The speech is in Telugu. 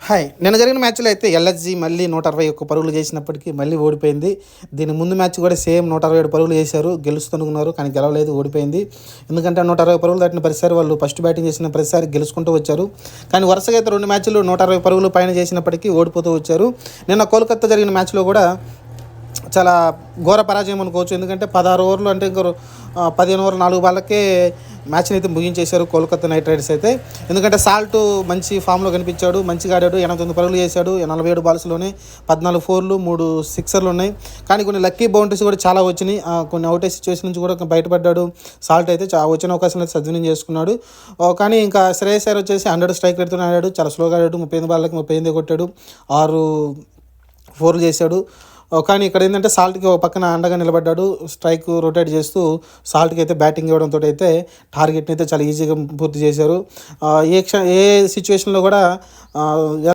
హాయ్! నిన్న జరిగిన మ్యాచ్‌లో అయితే ఎల్ఎస్‌జీ మళ్ళీ 161 పరుగులు చేసినప్పటికీ మళ్ళీ ఓడిపోయింది. దీని ముందు మ్యాచ్ కూడా సేమ్ 167 పరుగులు చేశారు. గెలుస్తుందనుకున్నారు కానీ గెలవలేదు, ఓడిపోయింది. ఎందుకంటే 160 పరుగులు దాటిన ప్రతిసారి వాళ్ళు ఫస్ట్ బ్యాటింగ్ చేసిన ప్రతిసారి గెలుచుకుంటూ వచ్చారు. కానీ వరుసగా అయితే 2 మ్యాచ్‌లు 160 పరుగులు పైన చేసినప్పటికీ ఓడిపోతూ వచ్చారు. నిన్న కోల్‌కత్తా జరిగిన మ్యాచ్‌లో కూడా చాలా ఘోర పరాజయం అనుకోవచ్చు. ఎందుకంటే 16 ఓవర్లు అంటే ఇంక 15 ఓవర్లు 4 బాళ్ళకే మ్యాచ్‌ని అయితే ముగించేశారు కోల్‌కత్తా నైట్ రైడర్స్ అయితే. ఎందుకంటే సాల్ట్ మంచి ఫామ్‌లో కనిపించాడు, మంచిగా ఆడాడు. 89 పరుగులు చేశాడు. 47 బాల్స్‌లోనే 14 ఫోర్లు, 3 సిక్సర్లు ఉన్నాయి. కానీ కొన్ని లక్కీ బౌండరీస్ కూడా చాలా వచ్చినాయి. కొన్ని అవుట్ సిచ్యువేషన్ నుంచి కూడా బయటపడ్డాడు సాల్ట్ అయితే. వచ్చిన అవకాశాలను అయితే సద్వినియోగం చేసుకున్నాడు. కానీ ఇంకా శ్రేయస్ అయ్యర్ వచ్చేసి 100 స్ట్రైక్ రేట్‌తోనే ఆడాడు. చాలా స్లోగా ఆడాడు. 38 బాళ్ళకి 38 కొట్టాడు. 6 ఫోర్లు చేశాడు. కానీ ఇక్కడ ఏంటంటే సాల్ట్‌కి ఒక పక్కన అండగా నిలబడ్డాడు. స్ట్రైక్ రొటేట్ చేస్తూ సాల్ట్‌కి అయితే బ్యాటింగ్ ఇవ్వడంతో అయితే టార్గెట్‌ని అయితే చాలా ఈజీగా పూర్తి చేశారు. ఏ సిచ్యువేషన్‌లో కూడా